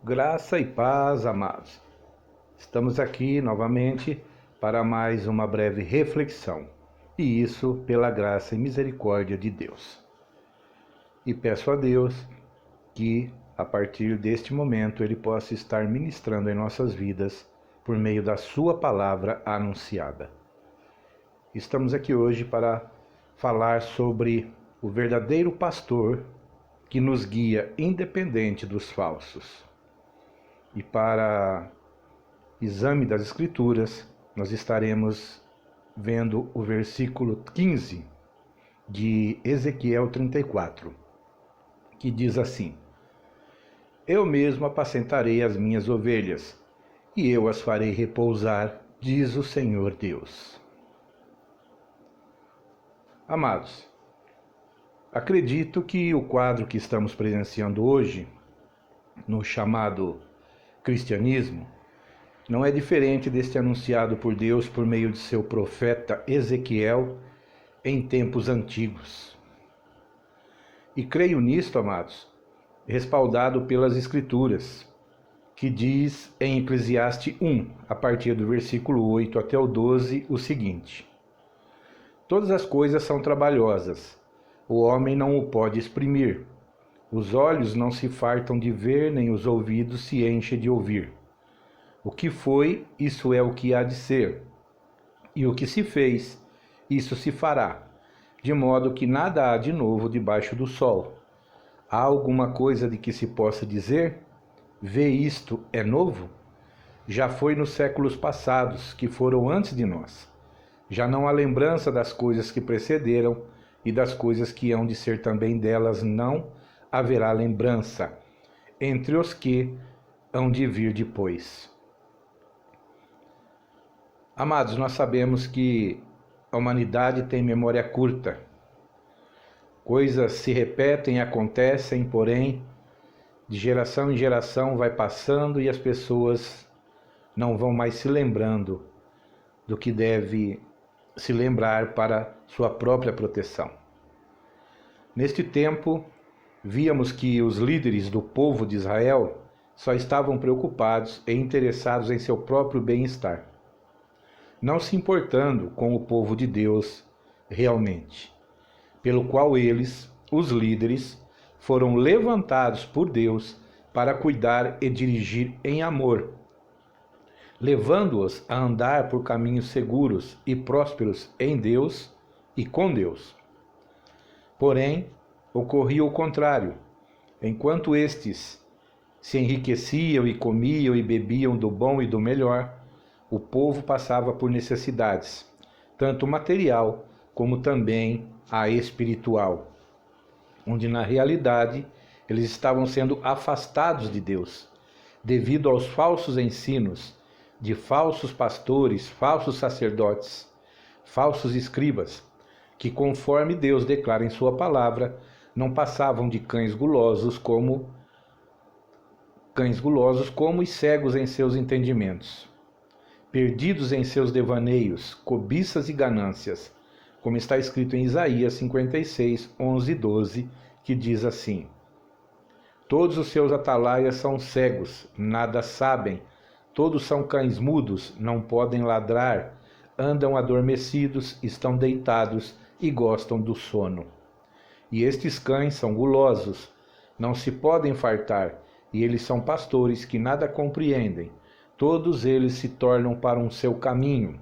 Graça e paz, amados. Estamos aqui novamente para mais uma breve reflexão, e isso pela graça e misericórdia de Deus. E peço a Deus que, a partir deste momento, Ele possa estar ministrando em nossas vidas por meio da Sua palavra anunciada. Estamos aqui hoje para falar sobre o verdadeiro pastor que nos guia independente dos falsos. E para exame das Escrituras, nós estaremos vendo o versículo 15 de Ezequiel 34, que diz assim: Eu mesmo apacentarei as minhas ovelhas, e eu as farei repousar, diz o Senhor Deus. Amados, acredito que o quadro que estamos presenciando hoje, no chamado cristianismo, não é diferente deste anunciado por Deus por meio de seu profeta Ezequiel em tempos antigos. E creio nisto, amados, respaldado pelas Escrituras, que diz em Eclesiastes 1, a partir do versículo 8 até o 12, o seguinte: Todas as coisas são trabalhosas, o homem não o pode exprimir. Os olhos não se fartam de ver, nem os ouvidos se enchem de ouvir. O que foi, isso é o que há de ser. E o que se fez, isso se fará. De modo que nada há de novo debaixo do sol. Há alguma coisa de que se possa dizer? Vê isto, é novo? Já foi nos séculos passados, que foram antes de nós. Já não há lembrança das coisas que precederam, e das coisas que hão de ser também delas não haverá lembrança, entre os que hão de vir depois. Amados, nós sabemos que a humanidade tem memória curta. Coisas se repetem, acontecem, porém, de geração em geração vai passando e as pessoas não vão mais se lembrando do que deve se lembrar para sua própria proteção. Neste tempo, víamos que os líderes do povo de Israel só estavam preocupados e interessados em seu próprio bem-estar, não se importando com o povo de Deus realmente, pelo qual eles, os líderes, foram levantados por Deus para cuidar e dirigir em amor, levando-os a andar por caminhos seguros e prósperos em Deus e com Deus. Porém, ocorria o contrário. Enquanto estes se enriqueciam e comiam e bebiam do bom e do melhor, o povo passava por necessidades, tanto material como também a espiritual, onde na realidade eles estavam sendo afastados de Deus, devido aos falsos ensinos de falsos pastores, falsos sacerdotes, falsos escribas, que conforme Deus declara em sua palavra, não passavam de cães gulosos como e cegos em seus entendimentos, perdidos em seus devaneios, cobiças e ganâncias, como está escrito em Isaías 56, 11 e 12, que diz assim: Todos os seus atalaias são cegos, nada sabem, todos são cães mudos, não podem ladrar, andam adormecidos, estão deitados e gostam do sono. E estes cães são gulosos, não se podem fartar, e eles são pastores que nada compreendem. Todos eles se tornam para um seu caminho,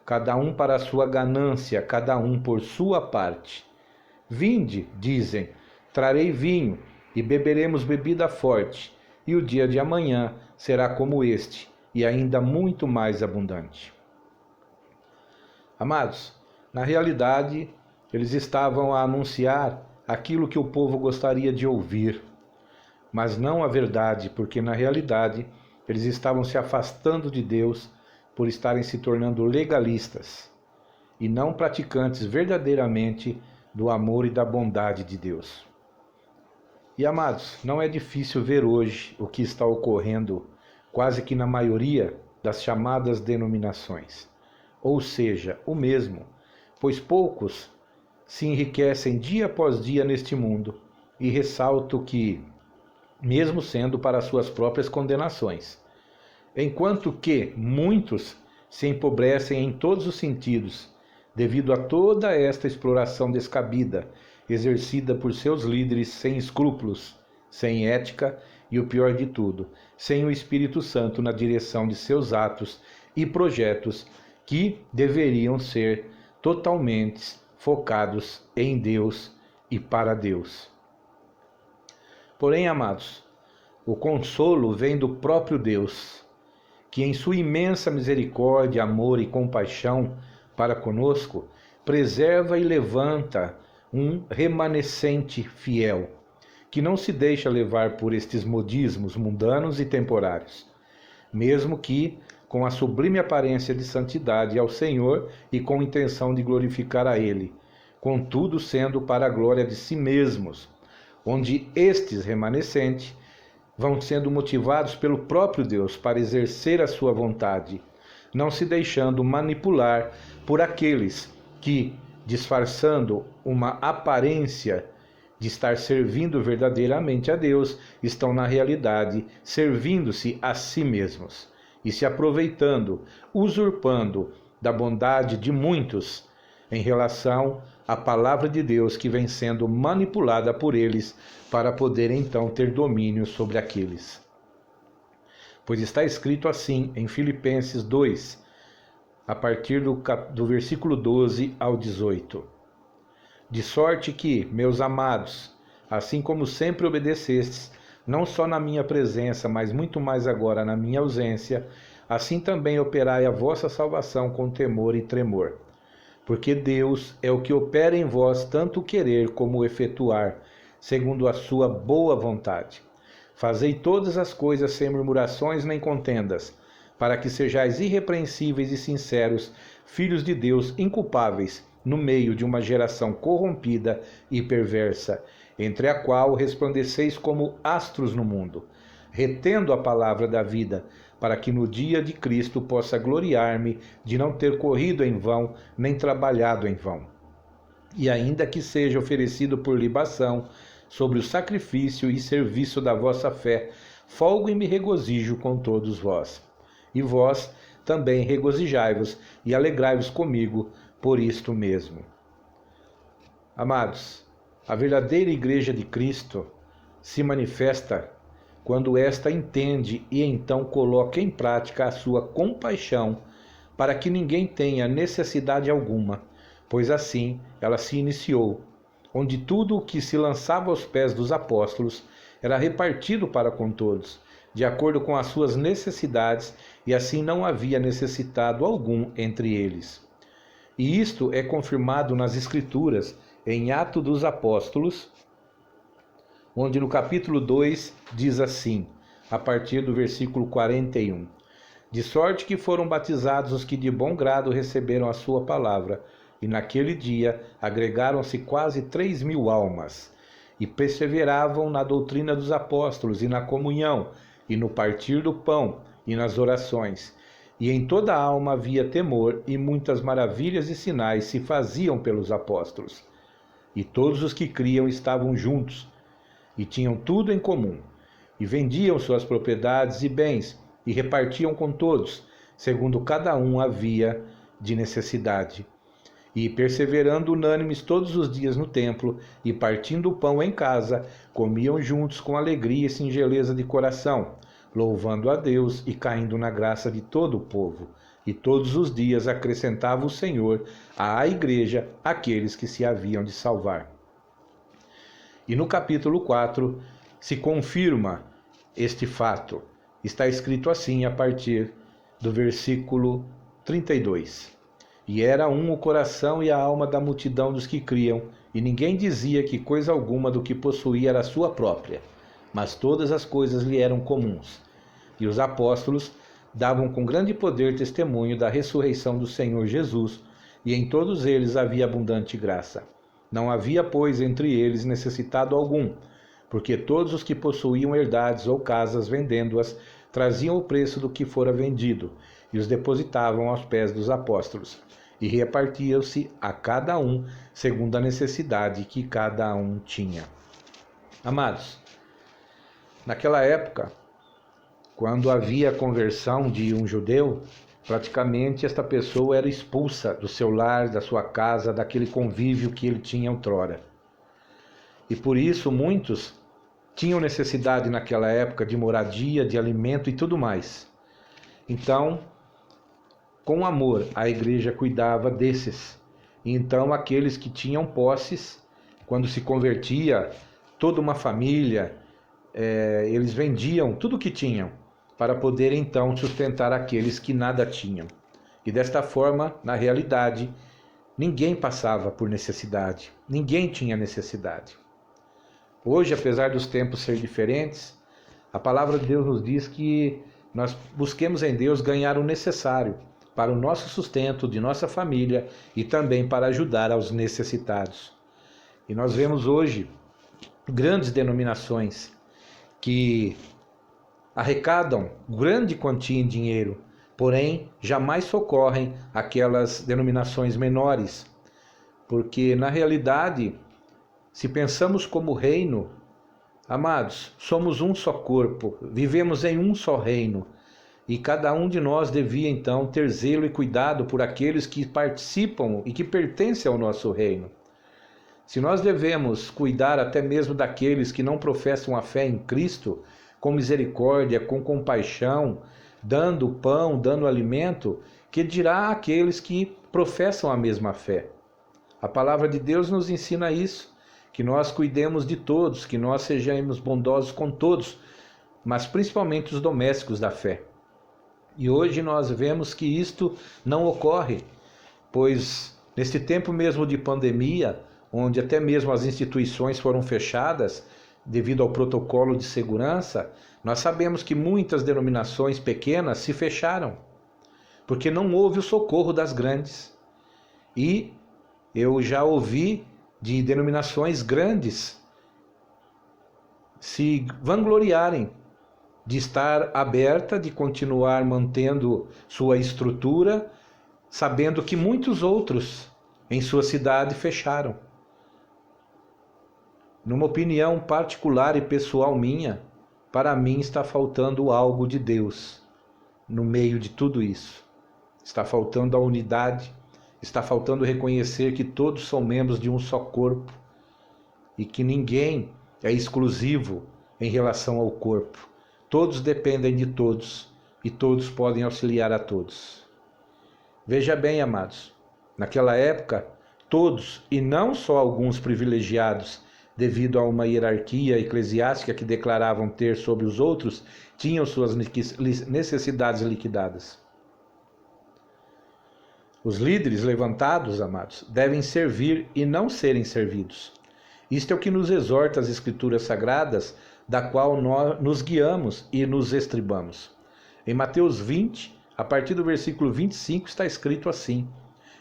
cada um para a sua ganância, cada um por sua parte. Vinde, dizem, trarei vinho, e beberemos bebida forte, e o dia de amanhã será como este, e ainda muito mais abundante. Amados, na realidade, eles estavam a anunciar aquilo que o povo gostaria de ouvir, mas não a verdade, porque na realidade eles estavam se afastando de Deus por estarem se tornando legalistas e não praticantes verdadeiramente do amor e da bondade de Deus. E amados, não é difícil ver hoje o que está ocorrendo quase que na maioria das chamadas denominações, ou seja, o mesmo, pois poucos se enriquecem dia após dia neste mundo, e ressalto que mesmo sendo para suas próprias condenações. Enquanto que muitos se empobrecem em todos os sentidos, devido a toda esta exploração descabida, exercida por seus líderes sem escrúpulos, sem ética e, o pior de tudo, sem o Espírito Santo na direção de seus atos e projetos que deveriam ser totalmente focados em Deus e para Deus. Porém, amados, o consolo vem do próprio Deus, que em sua imensa misericórdia, amor e compaixão para conosco, preserva e levanta um remanescente fiel, que não se deixa levar por estes modismos mundanos e temporários, mesmo que com a sublime aparência de santidade ao Senhor e com intenção de glorificar a Ele, contudo sendo para a glória de si mesmos, onde estes remanescentes vão sendo motivados pelo próprio Deus para exercer a sua vontade, não se deixando manipular por aqueles que, disfarçando uma aparência de estar servindo verdadeiramente a Deus, estão na realidade servindo-se a si mesmos e se aproveitando, usurpando da bondade de muitos em relação à palavra de Deus que vem sendo manipulada por eles para poder então ter domínio sobre aqueles. Pois está escrito assim em Filipenses 2, a partir do versículo 12 ao 18. De sorte que, meus amados, assim como sempre obedecestes, não só na minha presença, mas muito mais agora na minha ausência, assim também operai a vossa salvação com temor e tremor. Porque Deus é o que opera em vós tanto o querer como o efetuar, segundo a sua boa vontade. Fazei todas as coisas sem murmurações nem contendas, para que sejais irrepreensíveis e sinceros, filhos de Deus inculpáveis, no meio de uma geração corrompida e perversa, entre a qual resplandeceis como astros no mundo, retendo a palavra da vida, para que no dia de Cristo possa gloriar-me de não ter corrido em vão, nem trabalhado em vão. E ainda que seja oferecido por libação, sobre o sacrifício e serviço da vossa fé, folgo e me regozijo com todos vós. E vós também regozijai-vos e alegrai-vos comigo por isto mesmo. Amados, a verdadeira Igreja de Cristo se manifesta quando esta entende e então coloca em prática a sua compaixão para que ninguém tenha necessidade alguma, pois assim ela se iniciou, onde tudo o que se lançava aos pés dos apóstolos era repartido para com todos, de acordo com as suas necessidades, e assim não havia necessitado algum entre eles. E isto é confirmado nas Escrituras, em Atos dos Apóstolos, onde no capítulo 2 diz assim, a partir do versículo 41, de sorte que foram batizados os que de bom grado receberam a sua palavra, e naquele dia agregaram-se quase 3.000 almas, e perseveravam na doutrina dos apóstolos, e na comunhão, e no partir do pão, e nas orações. E em toda a alma havia temor, e muitas maravilhas e sinais se faziam pelos apóstolos. E todos os que criam estavam juntos, e tinham tudo em comum, e vendiam suas propriedades e bens, e repartiam com todos, segundo cada um havia de necessidade. E perseverando unânimes todos os dias no templo, e partindo o pão em casa, comiam juntos com alegria e singeleza de coração, louvando a Deus e caindo na graça de todo o povo. E todos os dias acrescentava o Senhor à igreja aqueles que se haviam de salvar. E no capítulo 4 se confirma este fato. Está escrito assim a partir do versículo 32. E era um o coração e a alma da multidão dos que criam, e ninguém dizia que coisa alguma do que possuía era sua própria, mas todas as coisas lhe eram comuns. E os apóstolos davam com grande poder testemunho da ressurreição do Senhor Jesus, e em todos eles havia abundante graça. Não havia, pois, entre eles necessitado algum, porque todos os que possuíam herdades ou casas, vendendo-as, traziam o preço do que fora vendido, e os depositavam aos pés dos apóstolos, e repartiam-se a cada um segundo a necessidade que cada um tinha. Amados, Naquela época, quando havia a conversão de um judeu, praticamente esta pessoa era expulsa do seu lar, da sua casa, daquele convívio que ele tinha outrora. E por isso muitos tinham necessidade naquela época de moradia, de alimento e tudo mais. Então, com amor, a igreja cuidava desses. E então aqueles que tinham posses, quando se convertia, toda uma família, eles vendiam tudo o que tinham para poder então sustentar aqueles que nada tinham. E desta forma, na realidade, ninguém passava por necessidade, ninguém tinha necessidade. Hoje, apesar dos tempos serem diferentes, a palavra de Deus nos diz que nós busquemos em Deus ganhar o necessário para o nosso sustento, de nossa família e também para ajudar aos necessitados. E nós vemos hoje grandes denominações que arrecadam grande quantia em dinheiro, porém jamais socorrem aquelas denominações menores, porque na realidade, se pensamos como reino, amados, somos um só corpo, vivemos em um só reino, e cada um de nós devia então ter zelo e cuidado por aqueles que participam e que pertencem ao nosso reino. Se nós devemos cuidar até mesmo daqueles que não professam a fé em Cristo, com misericórdia, com compaixão, dando pão, dando alimento, que dirá aqueles que professam a mesma fé? A palavra de Deus nos ensina isso, que nós cuidemos de todos, que nós sejamos bondosos com todos, mas principalmente os domésticos da fé. E hoje nós vemos que isto não ocorre, pois neste tempo mesmo de pandemia, onde até mesmo as instituições foram fechadas devido ao protocolo de segurança, nós sabemos que muitas denominações pequenas se fecharam, porque não houve o socorro das grandes. E eu já ouvi de denominações grandes se vangloriarem de estar aberta, de continuar mantendo sua estrutura, sabendo que muitos outros em sua cidade fecharam. Numa opinião particular e pessoal minha, para mim está faltando algo de Deus no meio de tudo isso. Está faltando a unidade, está faltando reconhecer que todos são membros de um só corpo e que ninguém é exclusivo em relação ao corpo. Todos dependem de todos e todos podem auxiliar a todos. Veja bem, amados, naquela época, todos, e não só alguns privilegiados, devido a uma hierarquia eclesiástica que declaravam ter sobre os outros, tinham suas necessidades liquidadas. Os líderes levantados, amados, devem servir e não serem servidos. Isto é o que nos exorta as Escrituras Sagradas, da qual nós nos guiamos e nos estribamos. Em Mateus 20, a partir do versículo 25, está escrito assim: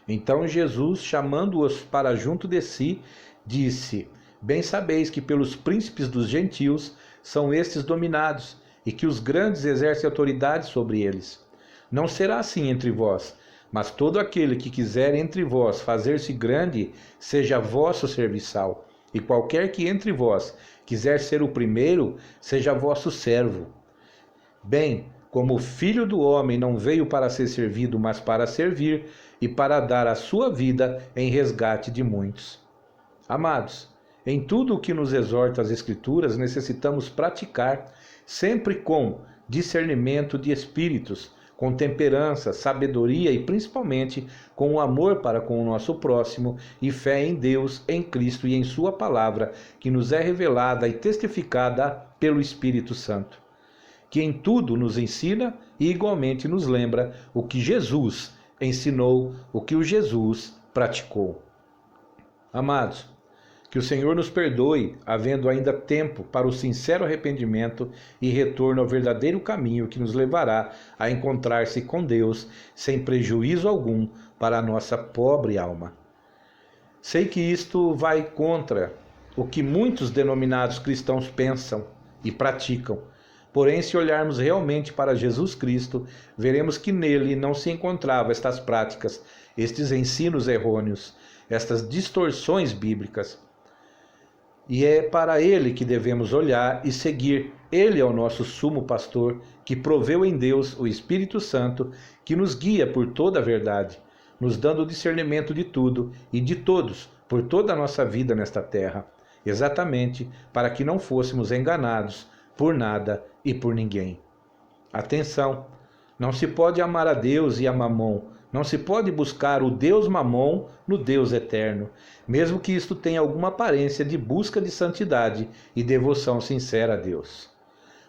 Então Jesus, chamando-os para junto de si, disse: Bem sabeis que pelos príncipes dos gentios são estes dominados, e que os grandes exercem autoridade sobre eles. Não será assim entre vós, mas todo aquele que quiser entre vós fazer-se grande, seja vosso serviçal. E qualquer que entre vós quiser ser o primeiro, seja vosso servo. Bem, como o Filho do Homem não veio para ser servido, mas para servir, e para dar a sua vida em resgate de muitos. Amados, em tudo o que nos exorta as Escrituras, necessitamos praticar, sempre com discernimento de espíritos, com temperança, sabedoria e principalmente com o amor para com o nosso próximo e fé em Deus, em Cristo e em sua palavra, que nos é revelada e testificada pelo Espírito Santo, que em tudo nos ensina e igualmente nos lembra o que Jesus ensinou, o que o Jesus praticou. Amados, que o Senhor nos perdoe, havendo ainda tempo para o sincero arrependimento e retorno ao verdadeiro caminho que nos levará a encontrar-se com Deus, sem prejuízo algum para a nossa pobre alma. Sei que isto vai contra o que muitos denominados cristãos pensam e praticam. Porém, se olharmos realmente para Jesus Cristo, veremos que nele não se encontravam estas práticas, estes ensinos errôneos, estas distorções bíblicas. E é para ele que devemos olhar e seguir. Ele é o nosso sumo pastor, que proveu em Deus o Espírito Santo, que nos guia por toda a verdade, nos dando o discernimento de tudo e de todos, por toda a nossa vida nesta terra, exatamente para que não fôssemos enganados por nada e por ninguém. Atenção! Não se pode amar a Deus e a Mamon. Não se pode buscar o Deus Mamon no Deus eterno, mesmo que isto tenha alguma aparência de busca de santidade e devoção sincera a Deus.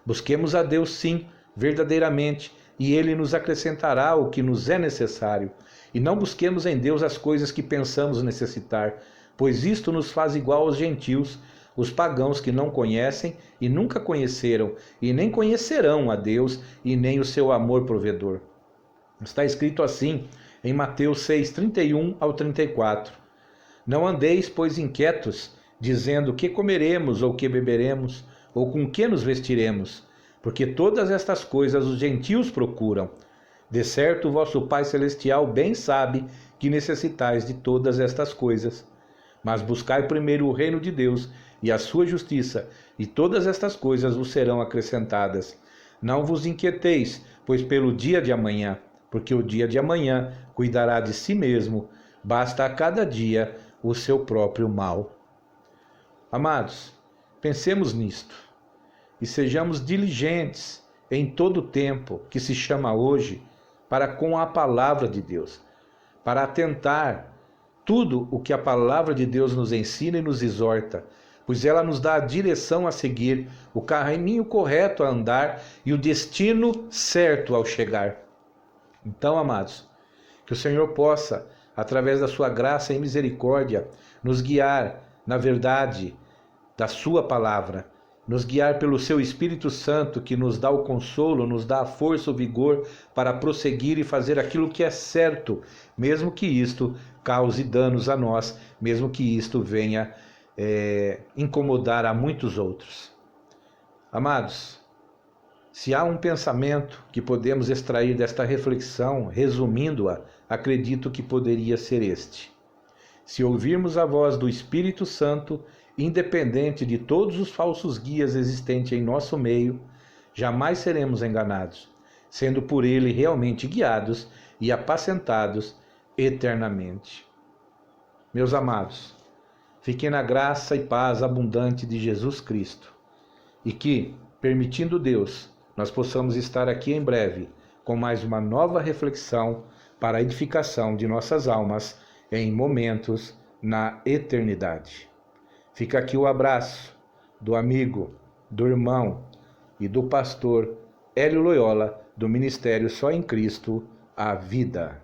Busquemos a Deus sim, verdadeiramente, e Ele nos acrescentará o que nos é necessário. E não busquemos em Deus as coisas que pensamos necessitar, pois isto nos faz igual aos gentios, os pagãos que não conhecem e nunca conheceram, e nem conhecerão a Deus e nem o seu amor provedor. Está escrito assim em Mateus 6, 31 ao 34. Não andeis, pois, inquietos, dizendo que comeremos ou que beberemos, ou com que nos vestiremos, porque todas estas coisas os gentios procuram. De certo, o vosso Pai Celestial bem sabe que necessitais de todas estas coisas. Mas buscai primeiro o reino de Deus e a sua justiça, e todas estas coisas vos serão acrescentadas. Não vos inquieteis, pois pelo dia de amanhã, porque o dia de amanhã cuidará de si mesmo, basta a cada dia o seu próprio mal. Amados, pensemos nisto e sejamos diligentes em todo o tempo que se chama hoje para com a palavra de Deus, para atentar tudo o que a palavra de Deus nos ensina e nos exorta, pois ela nos dá a direção a seguir, o caminho correto a andar e o destino certo ao chegar. Então, amados, que o Senhor possa, através da sua graça e misericórdia, nos guiar na verdade da sua palavra, nos guiar pelo seu Espírito Santo, que nos dá o consolo, nos dá a força, o vigor para prosseguir e fazer aquilo que é certo, mesmo que isto cause danos a nós, mesmo que isto venha incomodar a muitos outros. Amados, se há um pensamento que podemos extrair desta reflexão, resumindo-a, acredito que poderia ser este: se ouvirmos a voz do Espírito Santo, independente de todos os falsos guias existentes em nosso meio, jamais seremos enganados, sendo por ele realmente guiados e apacentados eternamente. Meus amados, fiquem na graça e paz abundante de Jesus Cristo, e que, permitindo Deus, nós possamos estar aqui em breve com mais uma nova reflexão para a edificação de nossas almas em momentos na eternidade. Fica aqui o abraço do amigo, do irmão e do pastor Hélio Loyola, do Ministério Só em Cristo, a Vida.